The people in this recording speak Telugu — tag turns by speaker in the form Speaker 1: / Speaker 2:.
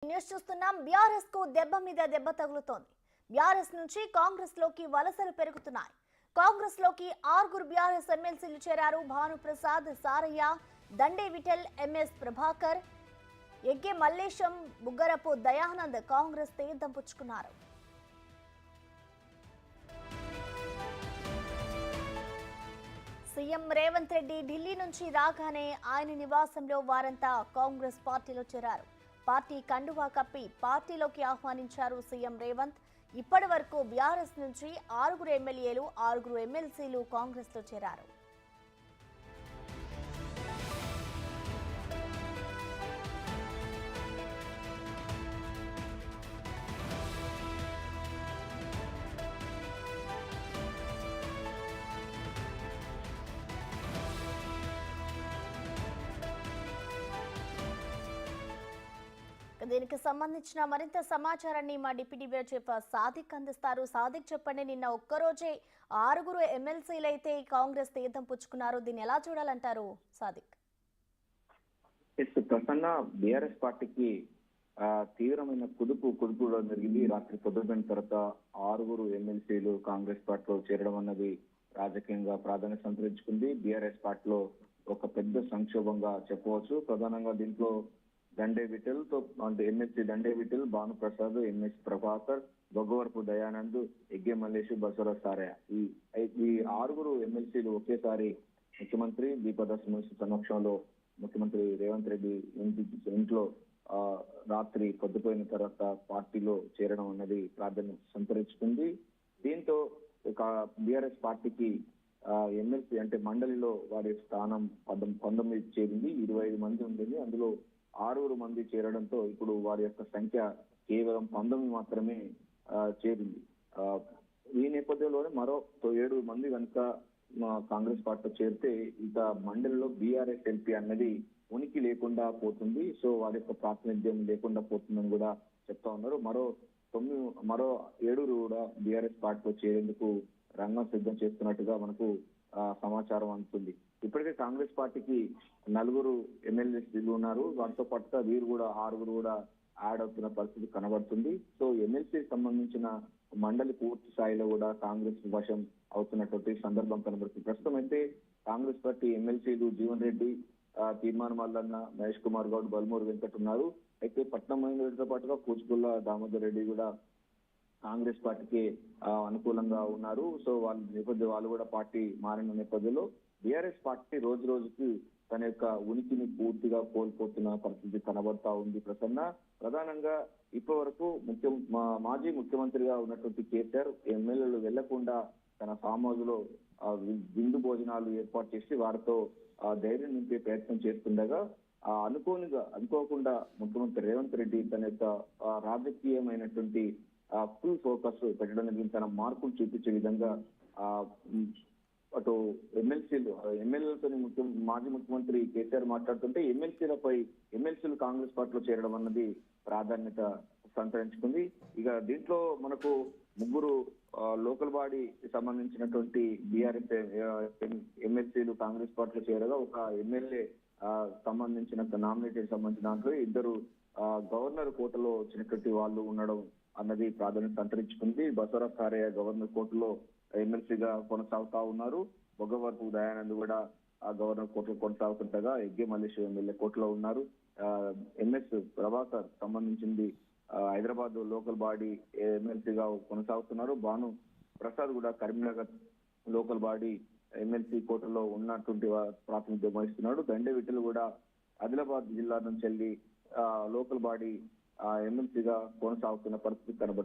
Speaker 1: న్యూస్ చూస్తున్నాం. బీఆర్ఎస్ కు దెబ్బ మీద దెబ్బ తగులుతోంది. బీఆర్ఎస్ నుంచి కాంగ్రెస్ లోకి వలసలు పెరుగుతున్నాయి. కాంగ్రెస్ లోకి 6 బీఆర్ఎస్ ఎమ్మెల్సీలు చేరారు. భానుప్రసాద్, సారయ్య, దండే విఠల్, ఎంఎస్ ప్రభాకర్, ఎగ్గే మల్లేశం, బుగ్గరపు దయానంద్ కాంగ్రెస్ తీర్థం పుచ్చుకున్నారు. సీఎం రేవంత్ రెడ్డి ఢిల్లీ నుంచి రాగానే ఆయన నివాసంలో వారంతా కాంగ్రెస్ పార్టీలో చేరారు. పార్టీ కండువా కప్పి పార్టీలోకి ఆహ్వానించారు సీఎం రేవంత్. ఇప్పటి వరకు బీఆర్ఎస్ నుంచి 6 ఎమ్మెల్యేలు, 6 ఎమ్మెల్సీలు కాంగ్రెస్ లో చేరారు. దీనికి సంబంధించిన మరింత సమాచారాన్ని మా డిప్యూటీ బ్యూరో చీఫ్ సాదిక్ అందిస్తారు. సాదిక్, చెప్పండి, నిన్న ఒక్కరోజే 6 ఎమ్మెల్సీలు అయితే కాంగ్రెస్ తీర్థం పుచ్చుకున్నారు. దీన్ని ఎలా చూడాలంటారు సాదిక్?
Speaker 2: ప్రసన్న, బీఆర్ఎస్ పార్టీకి తీవ్రమైన కుదుపు జరిగింది. రాత్రి పొద్దున తర్వాత 6 ఎమ్మెల్సీలు కాంగ్రెస్ పార్టీలో చేరడం అన్నది రాజకీయంగా ప్రాధాన్యత సంతరించుకుంది. బీఆర్ఎస్ పార్టీలో ఒక పెద్ద సంక్షోభంగా చెప్పవచ్చు. ప్రధానంగా దీంట్లో దండే విఠల్ తో అంటే ఎమ్మెల్సీ దండే విఠల్, భానుప్రసాద్, ఎంఎస్ ప్రభాకర్, బొగ్గవరపు దయానంద్, ఎగ్గే మల్లేష్, బసవరాజ్, సారయ్య ఈ 6 ఎమ్మెల్సీలు ఒకేసారి ముఖ్యమంత్రి దీపదాస్ సమక్షంలో ముఖ్యమంత్రి రేవంత్ రెడ్డి ఇంట్లో రాత్రి పొద్దుపోయిన తర్వాత పార్టీలో చేరడం అన్నది ప్రాధాన్యత సంతరించుకుంది. దీంతో బీఆర్ఎస్ పార్టీకి ఎమ్మెల్సీ అంటే మండలిలో వారి స్థానం 19 చేరింది. 25 మంది ఉండేది. అందులో 6 మంది చేరడంతో ఇప్పుడు వారి యొక్క సంఖ్య కేవలం 19 మాత్రమే చేరింది. ఈ నేపథ్యంలోనే మరో 7 మంది కనుక కాంగ్రెస్ పార్టీలో చేరితే ఇక మండలిలో బీఆర్ఎస్ ఎంపీ అన్నది ఉనికి లేకుండా పోతుంది. సో వారి యొక్క ప్రాతినిధ్యం లేకుండా పోతుందని కూడా చెప్తా ఉన్నారు. మరో 7 కూడా బీఆర్ఎస్ పార్టీలో చేరేందుకు రంగం సిద్ధం చేస్తున్నట్టుగా మనకు సమాచారం అందుతుంది. ఇప్పటికే కాంగ్రెస్ పార్టీకి 4 ఎమ్మెల్యేలు ఉన్నారు. వాటితో పాటుగా వీరు కూడా 6 కూడా యాడ్ అవుతున్న పరిస్థితి కనబడుతుంది. సో ఎమ్మెల్సీకి సంబంధించిన మండలి పూర్తి స్థాయిలో కూడా కాంగ్రెస్ వశం అవుతున్నటువంటి సందర్భం కనబడుతుంది. ప్రస్తుతం అయితే కాంగ్రెస్ పార్టీ ఎమ్మెల్సీలు జీవన్ రెడ్డి, తీర్మాన మల్లన్న, మహేష్ కుమార్ గౌడ్, బల్మూరు వెంకట్ ఉన్నారు. అయితే పట్నం మైనతో పాటుగా కూచుకుల్ల దామోదర్ రెడ్డి కూడా కాంగ్రెస్ పార్టీకి అనుకూలంగా ఉన్నారు. సో వాళ్ళు కూడా పార్టీ మారిన నేపథ్యంలో బీఆర్ఎస్ పార్టీ రోజు రోజుకి తన యొక్క ఉనికిని పూర్తిగా కోల్పోతున్న పరిస్థితి కనబడతా ఉంది. ప్రధానంగా ఇప్పటి వరకు మాజీ ముఖ్యమంత్రిగా ఉన్నటువంటి కేసీఆర్ ఎమ్మెల్యేలు వెళ్లకుండా తన ఫామ్ హౌస్ లో విందు భోజనాలు ఏర్పాటు చేసి వారితో ధైర్యం నింపే ప్రయత్నం చేస్తుండగా అనుకోకుండా ముఖ్యమంత్రి రేవంత్ రెడ్డి తన యొక్క రాజకీయమైనటువంటి ఫుల్ ఫోకస్ పెట్టడం జరిగింది. తన మార్పులు చూపించే విధంగా అటు ఎమ్మెల్యేలతో మాజీ ముఖ్యమంత్రి కేసీఆర్ మాట్లాడుతుంటే ఎమ్మెల్సీలు కాంగ్రెస్ పార్టీలో చేరడం అన్నది ప్రాధాన్యత సంతరించుకుంది. ఇక దీంట్లో మనకు 3 లోకల్ బాడీ సంబంధించినటువంటి బీఆర్ఎస్ ఎమ్మెల్సీలు కాంగ్రెస్ పార్టీలో చేరగా ఒక ఎమ్మెల్యే సంబంధించిన నామినేటెడ్ సంబంధించిన దాంట్లో 2 గవర్నర్ కోటలో వచ్చినటువంటి వాళ్ళు ఉండడం అన్నది ప్రాధాన్యత సంతరించుకుంది. బసవరాజ్, సారయ్య గవర్నర్ కోటలో ఎమ్మెల్సీగా కొనసాగుతా ఉన్నారు. బొగ్గవరపు దయానంద్ కూడా గవర్నర్ కోర్టులో కొనసాగుతుండగా ఎగ్గే మల్లేష్ ఎమ్మెల్యే కోర్టులో ఉన్నారు. ఎంఎస్ ప్రభాకర్ సంబంధించింది హైదరాబాద్ లోకల్ బాడీ ఎమ్మెల్సీగా కొనసాగుతున్నారు. భాను ప్రసాద్ కూడా కరీంనగర్ లోకల్ బాడీ ఎమ్మెల్సీ కోర్టులో ఉన్నటువంటి ప్రాతినిధ్యం వహిస్తున్నాడు. దండే విఠల్ కూడా ఆదిలాబాద్ జిల్లా నుంచి వెళ్ళి లోకల్ బాడీ ఎమ్మెల్సీగా కొనసాగుతున్న పరిస్థితి కనబడుతుంది.